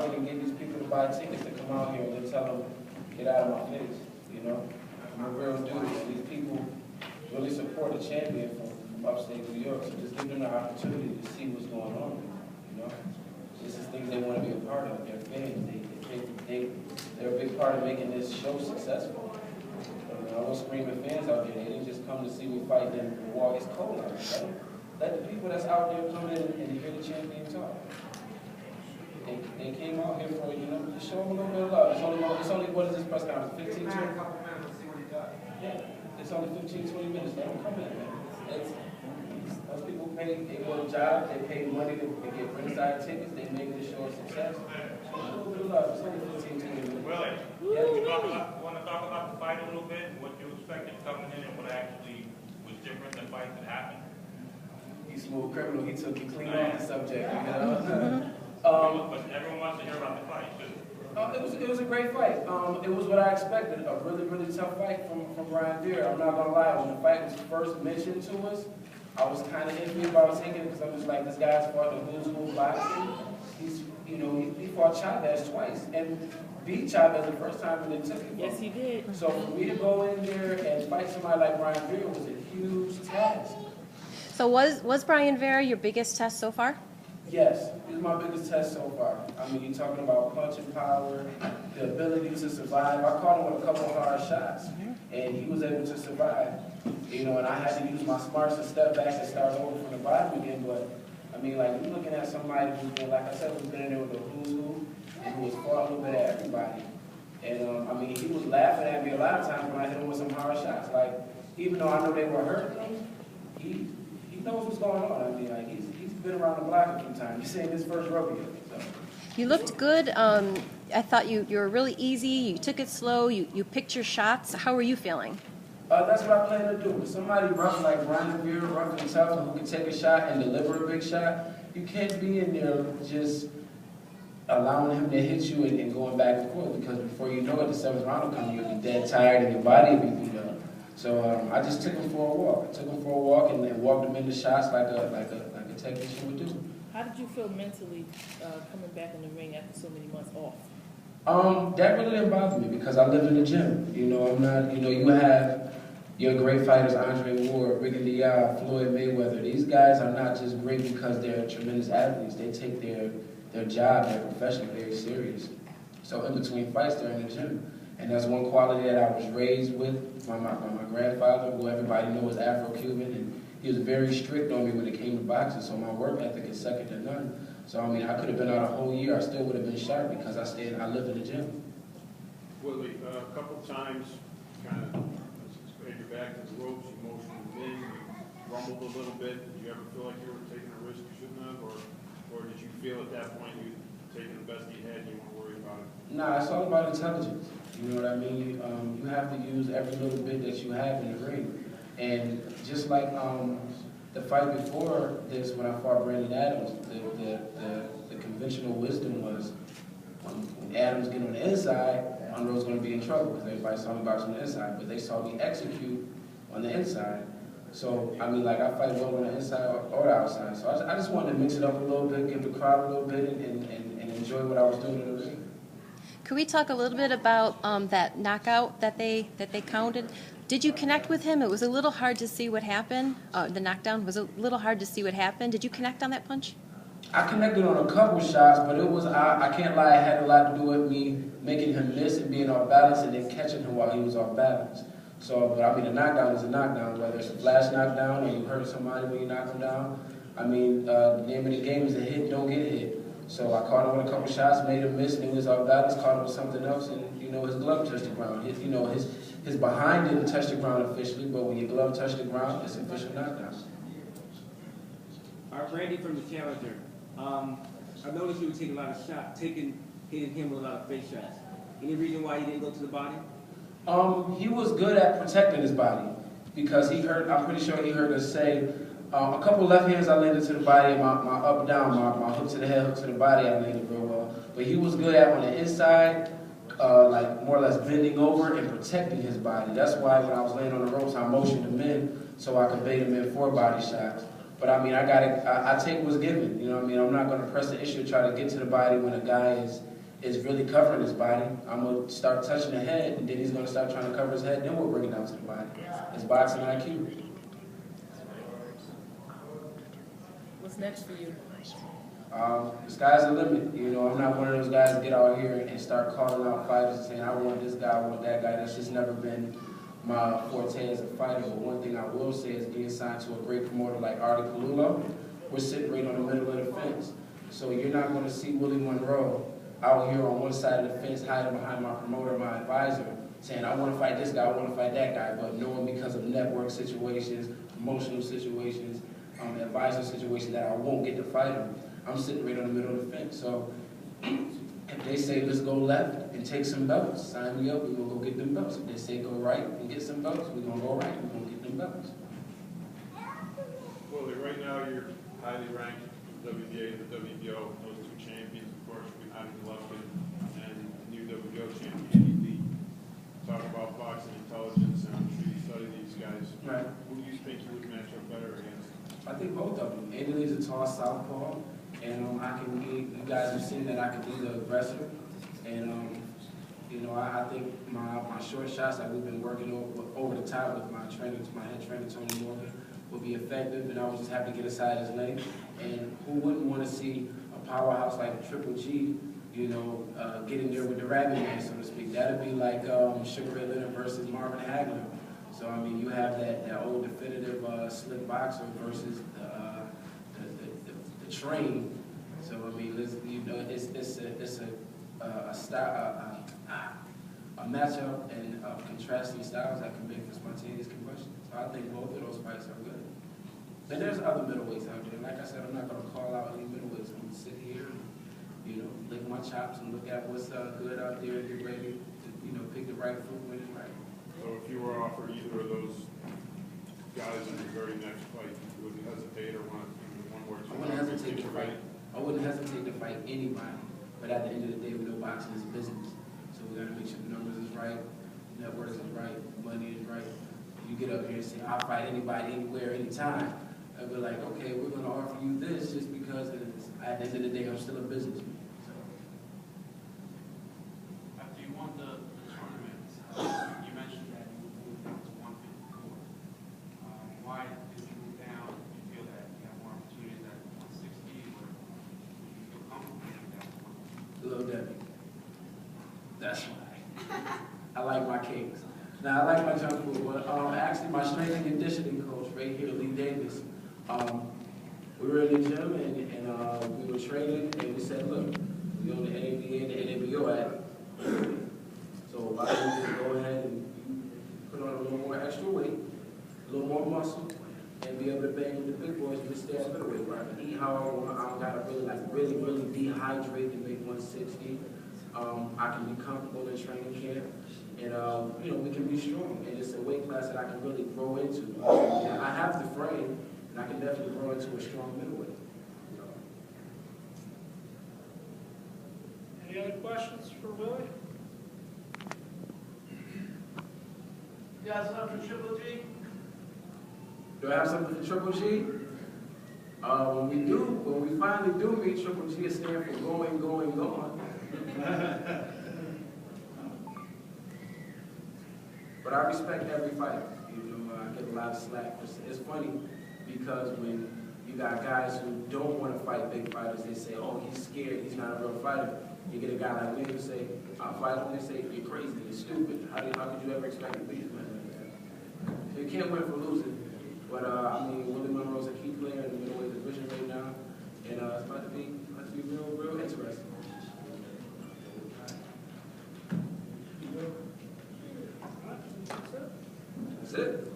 market and get these people to buy tickets to come out here and then tell them, get out of my face, you know? I'm a real dude. These people really support the champion from upstate New York, so just give them the opportunity to see what's going on, you know? This is things they want to be a part of. They're fans. They're a big part of making this show successful. I was screaming fans out there. They didn't just come to see me fight and walk. It's cold out there. Let the people that's out there come in and hear the champion talk. They came out here for, you know, to show them a little bit of love. It's only what is this press conference? 15, 20? Yeah, it's only 15, 20 minutes. They don't come in, man. Those people pay, they go to job, they pay money to get ringside tickets, they make the show a success. So a little bit of love. It's only 15, 20 minutes. Willie, you want to talk about the fight a little bit, what you expected coming in and what actually was different than fights that happened? He's smooth criminal. He took you clean off the subject. You know? But everyone wants to hear about the fight, too. It was a great fight. It was what I expected, a really, really tough fight from Brian Deere. I'm not going to lie, when the fight was first mentioned to us, I was kind of iffy about taking it because I'm just like, this guy's fought the who's who boxing. He fought Chavez twice and beat Chavez the first time and then took it. Yes, he did. So for me to go in there and fight somebody like Brian Deere was a huge task. So was Brian Vera your biggest test so far? Yes, it was my biggest test so far. I mean, you're talking about punching power, the ability to survive. I caught him with a couple of hard shots, and he was able to survive. You know, and I had to use my smarts to step back and start over from the bottom again. But I mean, like, you're looking at somebody who's been, like I said, who's been in there with the who's who, and who has fought a little bit of everybody. And I mean, he was laughing at me a lot of times when I hit him with some hard shots. Like, even though I know they were hurting him, he knows what's going on. I mean, like, he's been around the block a few times. He's seen his first rodeo. So. You looked good. I thought you were really easy. You took it slow. You picked your shots. How were you feeling? That's what I plan to do. With somebody rough like Brian Vera, rough and tough, and who can take a shot and deliver a big shot, you can't be in there just allowing him to hit you and going back and forth, because before you know it, the seventh round will come, you'll be dead tired and your body will be beat up. So I just took him for a walk. I took him for a walk and walked him into shots like a technician would do. How did you feel mentally coming back in the ring after so many months off? That really didn't bother me because I live in the gym. You know, I'm not, you know, you have your great fighters, Andre Ward, Ricky Diaz, Floyd Mayweather. These guys are not just great because they're tremendous athletes. They take their job, their profession very serious. So in between fights, they're in the gym. And that's one quality that I was raised with by my grandfather, who everybody knows is Afro-Cuban, and he was very strict on me when it came to boxing, so my work ethic is second to none. So, I mean, I could have been out a whole year, I still would have been sharp because I live in the gym. Willie, a couple times, kind of sprayed your back to the ropes, you motioned in, you rumbled a little bit. Did you ever feel like you were taking a risk you shouldn't have, or did you feel at that point you taking the best you had and you weren't worried about it? Nah, it's all about intelligence. You know what I mean? You have to use every little bit that you have in the ring. And just like the fight before this, when I fought Brandon Adams, the conventional wisdom was when Adams get on the inside, Monroe's going to be in trouble because everybody saw me box on the inside. But they saw me execute on the inside. So, I mean, like, I fight well on the inside or the outside. So I just wanted to mix it up a little bit, give the crowd a little bit, and enjoy what I was doing in the ring. Could we talk a little bit about that knockout that they counted? Did you connect with him? It was a little hard to see what happened. The knockdown was a little hard to see what happened. Did you connect on that punch? I connected on a couple shots, but it was, I can't lie, it had a lot to do with me making him miss and being off balance and then catching him while he was off balance. So, but I mean, a knockdown is a knockdown, whether it's a flash knockdown or you hurt somebody when you knock them down. I mean, the name of the game is a hit, don't get hit. So I caught him with a couple shots, made him miss, and he was off balance, caught him with something else, and, you know, his glove touched the ground. His behind didn't touch the ground officially, but when your glove touched the ground, it's official knockdown. All right, Randy from the Challenger. I noticed you were taking a lot of shots, hitting him with a lot of face shots. Any reason why he didn't go to the body? He was good at protecting his body because he heard, I'm pretty sure he heard us say, a couple left hands I landed to the body, and my up down, my hook to the head, hook to the body, I landed real well. But he was good at on the inside, like more or less bending over and protecting his body. That's why when I was laying on the ropes, I motioned him in so I could bait him in for body shots. But I mean, I take what's given, you know what I mean? I'm not gonna press the issue, try to get to the body when a guy is really covering his body. I'm gonna start touching the head, and then he's gonna start trying to cover his head, then we'll bring it down to the body. It's boxing IQ. What's next for you? The sky's the limit. You know, I'm not one of those guys that get out here and start calling out fighters and saying, I want this guy, I want that guy. That's just never been my forte as a fighter. But one thing I will say is being signed to a great promoter like Artie Kalula, we're sitting right on the middle of the fence. So you're not going to see Willie Monroe out here on one side of the fence hiding behind my promoter, my advisor, saying, I want to fight this guy, I want to fight that guy, but knowing because of network situations, promotional situations, advisor situations that I won't get to fight him. I'm sitting right on the middle of the fence. So if they say, let's go left and take some belts, sign me up, we're going to go get them belts. If they say go right and get some belts, we're going to go right, we're going to get them belts. Well, right now you're highly ranked WBA and the WBO, those two champions, of course, Adi Golovkin and the new WBO champion, Andy Lee. Talk about boxing intelligence, and I'm sure you study these guys. Right. Who do you think you would match up better against? I think both of them. Andy Lee's a tall southpaw, and you guys have seen that I can be the aggressor. And you know, I think my short shots that we've been working over the top with my head trainer Tony Morgan will be effective, and I will just have to get inside his lane. And who wouldn't want to see a powerhouse like Triple G, you know, get in there with the rabbit man, so to speak? That'd be like Sugar Ray Leonard versus Marvin Hagler. So I mean, you have that old definitive slick boxer versus the train. So I mean, you know, it's a matchup and contrasting styles that can make for spontaneous combustion. So I think both of those fights are good. And there's other middleweights out there. Like I said, I'm not going to call out any middleweights. I'm going to sit here and, you know, lick my chops and look at what's good out there and get ready to, you know, pick the right fruit when it's right. So if you were offered either of those guys in your very next fight, you wouldn't hesitate or want one more two? I wouldn't hesitate to fight. I wouldn't hesitate to fight anybody. But at the end of the day, we know boxing is business. So we got to make sure the numbers is right, networks is right, money is right. You get up here and say, I'll fight anybody, anywhere, anytime. I'd be like, okay, we're going to offer you this just because at the end of the day, I'm still a businessman. So. After you won the tournament, you mentioned that you moved down to 154. Why did you move down? Do you feel that you have more opportunities at 160, or do you feel comfortable moving down to 150? Little Debbie. That's why. I like my cakes. Now, I like my junk food, but actually my strength and conditioning coach right here, Lee Davis, we were in the gym and we were training and we said, look, we on the NABA and the NABO act. So why don't you just go ahead and put on a little more extra weight, a little more muscle, and be able to bang with the big boys and stay at middleweight where I can eat how I want. I don't gotta really dehydrate to make 160. I can be comfortable in training camp, and you know, we can be strong, and it's a weight class that I can really grow into. And I have the frame, and I can definitely grow into a strong middleweight. Any other questions for Willie? You guys have for Triple G? Do I have something for Triple G? When we finally do meet, Triple G is stand for going. But I respect every fighter. You know, I get a lot of slack. It's funny because when you got guys who don't want to fight big fighters, they say, oh, he's scared, he's not a real fighter. You get a guy like me who say, I'll fight him, they say, you're crazy, you're stupid. How could you ever expect to beat him like that? So you can't win for losing. But I mean, Willie Monroe's a key player in the middleweight division right now, and it's about to be real interesting. That's it.